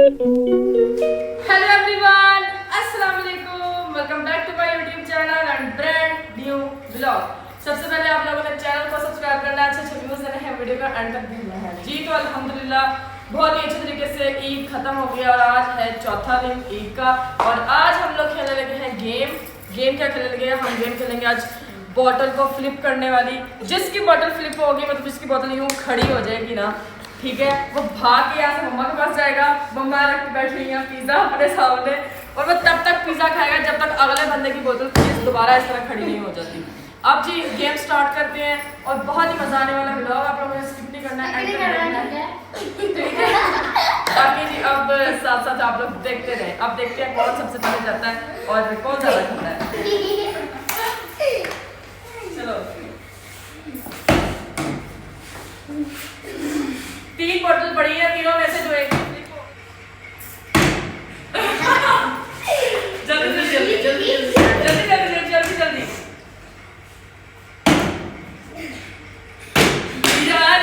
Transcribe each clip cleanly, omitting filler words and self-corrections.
Hello everyone, अस्सलाम वालेकुम। Welcome back to my YouTube channel and brand new vlog. सबसे पहले आप लोगों ने चैनल को सब्सक्राइब करना, अच्छे व्यूज देने हैं, वीडियो को एंड तक देखना है जी। तो अल्हम्दुलिल्लाह बहुत ही अच्छे तरीके से ईद खत्म हो गया और आज है चौथा दिन ईद का। और आज हम लोग खेलने लगे हैं गेम। क्या खेलने लगे हैं? हम गेम खेलेंगे आज बॉटल को फ्लिप करने वाली। जिसकी बॉटल फ्लिप होगी, मतलब जिसकी बॉटल यूँ खड़ी हो जाएगी ना, ठीक है, वो भाग के यहाँ से मम्मा के पास जाएगा। मम्मा रख के बैठ रही है पिज़्ज़ा अपने सामने, और वो तब तक पिज़्ज़ा खाएगा जब तक अगले बंदे की बोतल दोबारा इस तरह खड़ी नहीं हो जाती। अब जी गेम स्टार्ट करते हैं और बहुत ही मजा आने वाला व्लॉग। आप लोगों ने स्किप नहीं करना है, एंड तक देखना है, ठीक है। बाकी जी अब साथ साथ आप लोग देखते रहे। अब देखते हैं कौन सबसे पहले जाता है और कौन ज़्यादा खाता है। चलो, 3 बॉटल पड़ी है, तीनों में से जो एक जल्दी जल्दी जल्दी जल्दी जल्दी जल्दी जल्दी यार,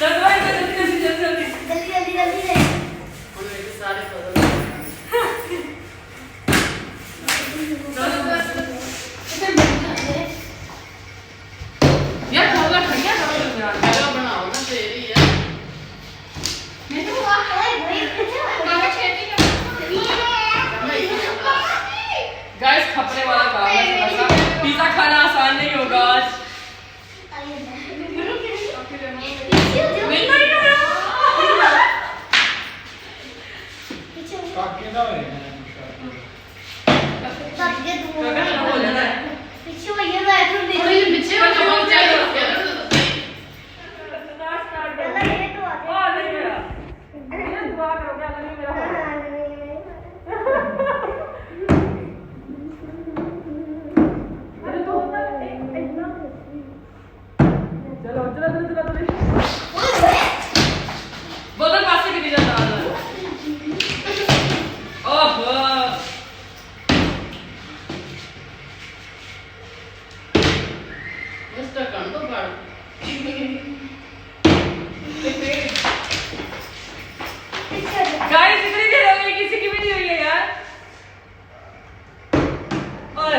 चल भाई जल्दी जल्दी जल्दी जल्दी जल्दी जल्दी जल्दी हम एक सारे बदल यार थोड़ा खड़िया करो यार, वीडियो बनाओ ना, तेरी है। मैं तो वहां है भाई बाबा खेती कर गाइस खपने वाला काम है थोड़ा सा। पिज़्ज़ा खाना आसान नहीं होगा आज। पीछे भैया बैठो पीछे हो जाओ बोतल पास से गिर जाता है। ओहो, मिस्टर कंटो पड़ गाइस इतनी देर हो गई, किसी की भी नहीं हुई है यार। ओए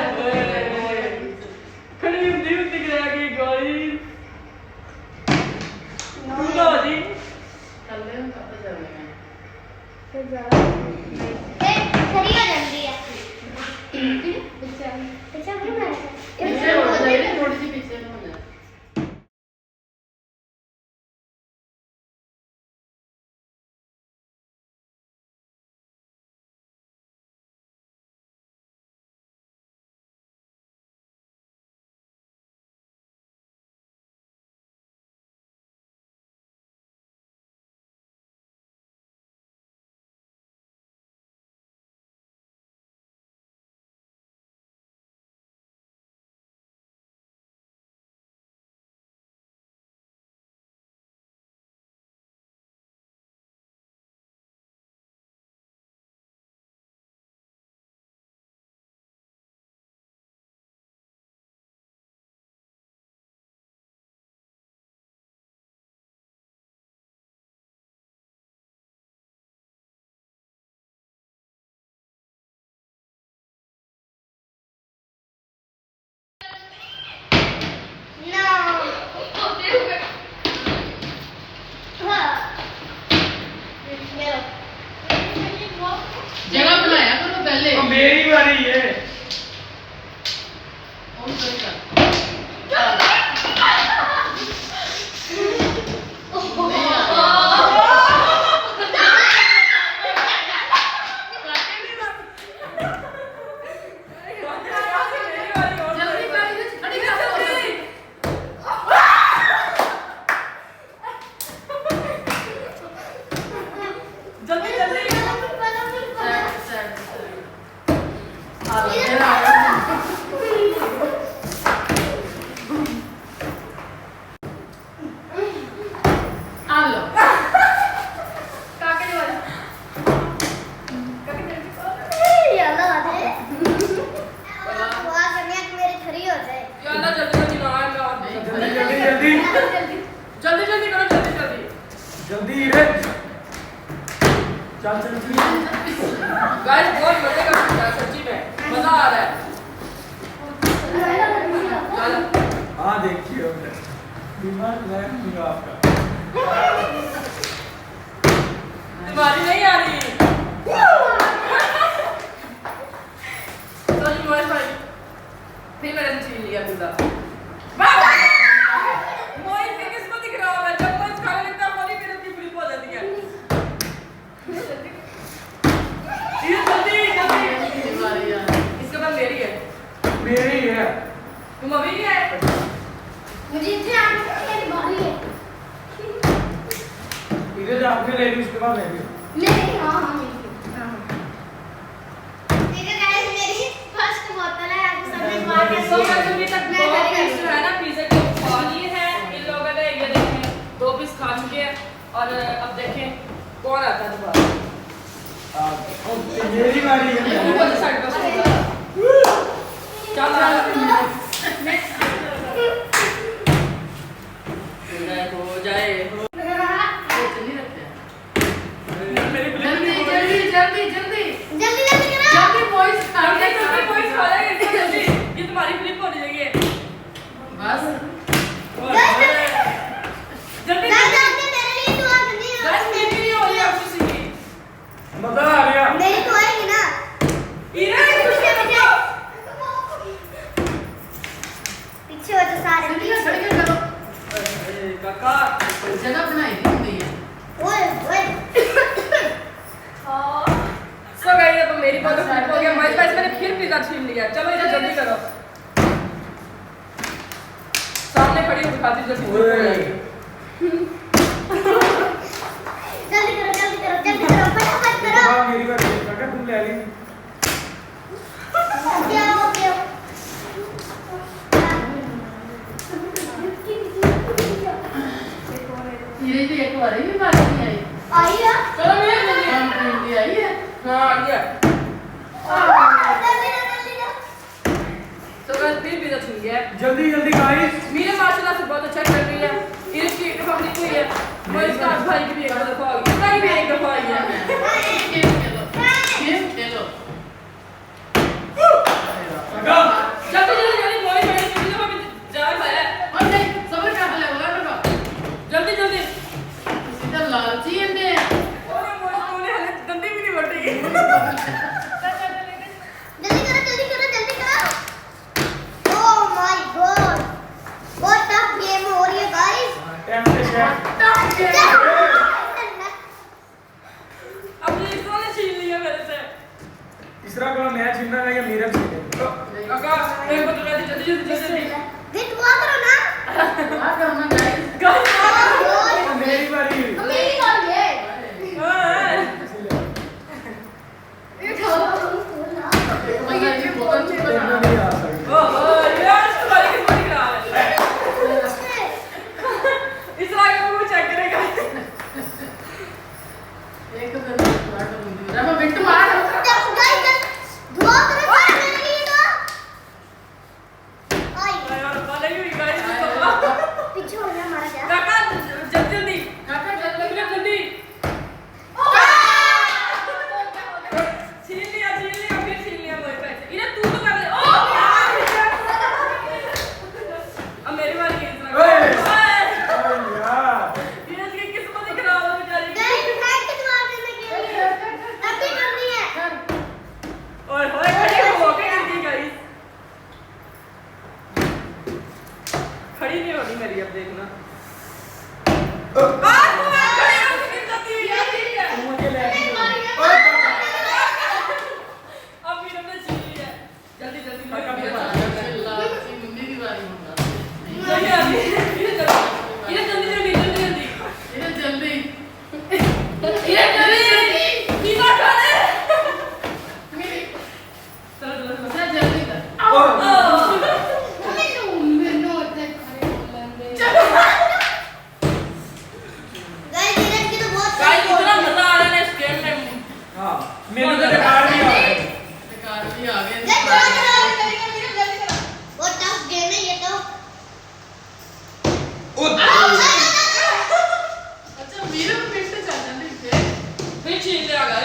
खड़ी हुई दिख रहा है गाइस। नो जी कल्ले हम कब जाएंगे? फिर जा ए खड़ी हो जल्दी है पीछे पीछे क्यों बैठा पीछे हो जाए, थोड़ी सी पीछे हो जाए। चल चल गाइस बहुत मजे का पिज्जा सच्ची में मजा आ रहा है। चलो हाँ देखिए दिमाग लगा पूरा आपका तुम्हारी नहीं आ रही। तो ये मोइस भाई फिर मैंने छीन लिया पिज्जा। मोइस के किस्मत दिख रहा है जब मोइस खाने लगता है मोनी फिर उसकी फ्लिप हो जाती है। ये जल्दी जल्दी इसके बाद मेरी है। मेरी है तुम अभी नहीं आए। मुझे इतने आने की बारी है। इधर आपने ले ली उसके बाद ले ली नहीं हाँ मेरी ठीक है गाइस मेरी फर्स्ट बोतल है आप सबने बात कर सो गाइस अभी तक दो पीस जो है ना पिज्जा के खा लिए हैं इन लोगों ने। ये देखें 2 पीस खा चुके हैं और अब देखें कौन आता है दोबारा। मेरी बारी है ऊपर से साइड पर चल रहा है हो जाए हो मेरी जल्दी जल्दी करो कोई खा लेगा इसको जल्दी। ये तुम्हारी फ्लिप होनी चाहिए जल्दी ना जाके मेरे लिए दुआ करनी है गाइस मेरी नहीं हो रही अब किसी की। मजा आ गया मेरी तो आएगी ना इरा पीछे पीछे हो तो सारे काका ओए ओए सो गाइस अब मेरी बात फ्लिप हो गया। हमारे पास मैंने फिर पिज्जा छीन लिया। चलो इसे जल्दी करो सामने खड़ी होकर खाती जल्दी flip हो जाएगी। जल्दी करो फटाफट करो मेरी बारी है काका तुम ले ली क्या हो गया आई है चलो मेरे जल्दी हां आ गया। जल्दी ना तो गाइस फिर पिज्जा छीन गया। जल्दी जल्दी गाइस मेरे माशाल्लाह से बहुत अच्छा कर रही है। इसकी पब्लिक हुई है मैं इसका भाई की भी एक दफा आ गई इसका भी एक दफा आई है। काका जल्दी जल्दी जल्दी बोल मेरी पिज्जा में जा खाया जल्दी जल्दी ओए मोने हले दंदी भी नहीं बढ़ेगी। जल्दी करो ओह माय गॉड बहुत टफ गेम हो रही है गाइस टेम्पटेशन अब ये इसने छीन लिया मेरे से। तीसरा का मैं छीनना है या मेरा छीने काका एक बार जल्दी जल्दी जल्दी वेट हुआ करो ना गाइस मेरी बारी मेरी बारी है ये खाओ देखना नहीं आ सकता ओ यार तुम्हारी किस्मत खराब है। इस आगे को चेक करेगा गाइस दुआ करो मेरे लिए तो आई यार वाले ही गाइस पीछे हो जा मारा क्या काका जल्दी जल्दी छीन लिया फिर छीन लिया मेरे पैसे। इन्हें तू तो कर ले ओ अब मेरी बारी है ओए इसमें यार ये इसकी किस्मत ही खराब है बेचारी की। गाइस हैक के दुआ करने के लिए अभी करनी है ओए होए खड़ी हो के गिर गाइस खड़ी नहीं होनी मेरी अब देखना खड़ी हो के गिर जाती है मुझे ले ली अब फिर हमने छीन लिया जल्दी जल्दी काका मेरी मेरा बारी नहीं आ रही ये जल्दी पिज़्ज़ा खा ले चलो गाइस इधर की तो बहुत गाइस इतना मजा आ रहा है इस गेम में। हां मेरे को बेकार नहीं आ रहा बहुत टफ गेम है ये तो फिर छीन लिया गाइस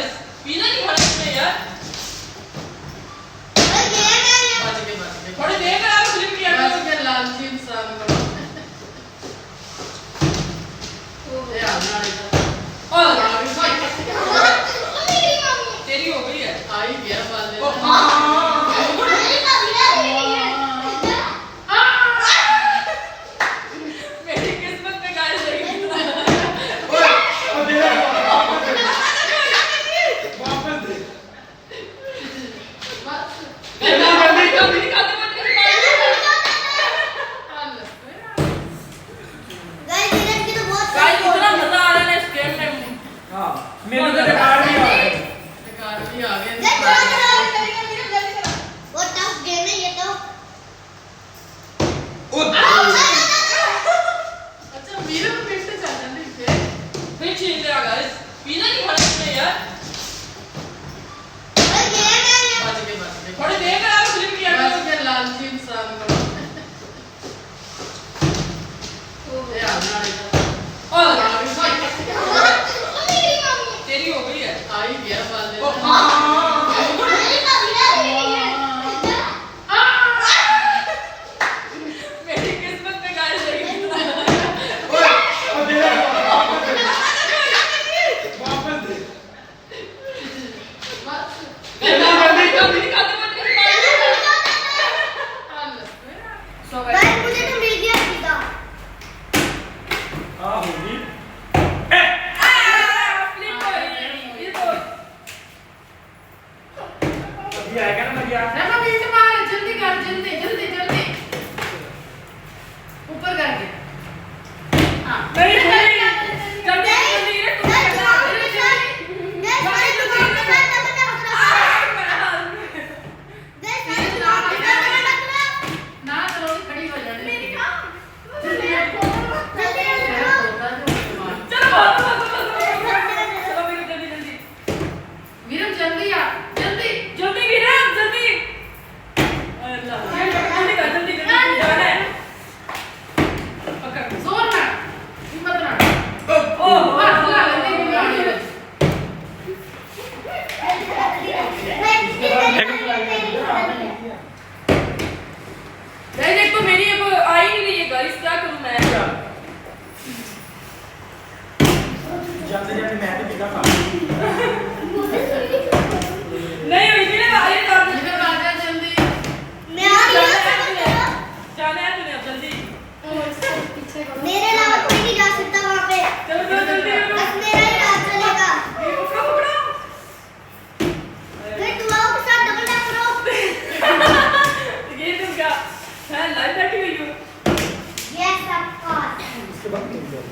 जाते जाते मैं तो बिना खा नहीं हुई थी ना ये कर दे मैं आ रही हूँ सबर करो जाने है तूने अब जल्दी मेरे अलावा कोई नहीं जा सकता वहाँ पे चलो चलो जल्दी करो बस मेरा ही राज चलेगा ये पकड़ो पकड़ो फिर दुआओं के साथ डबल टैप करो ये तुम क्या है लाइव बैठी हुई हो यस ऑफ कोर्स उसके बाद नहीं जाओ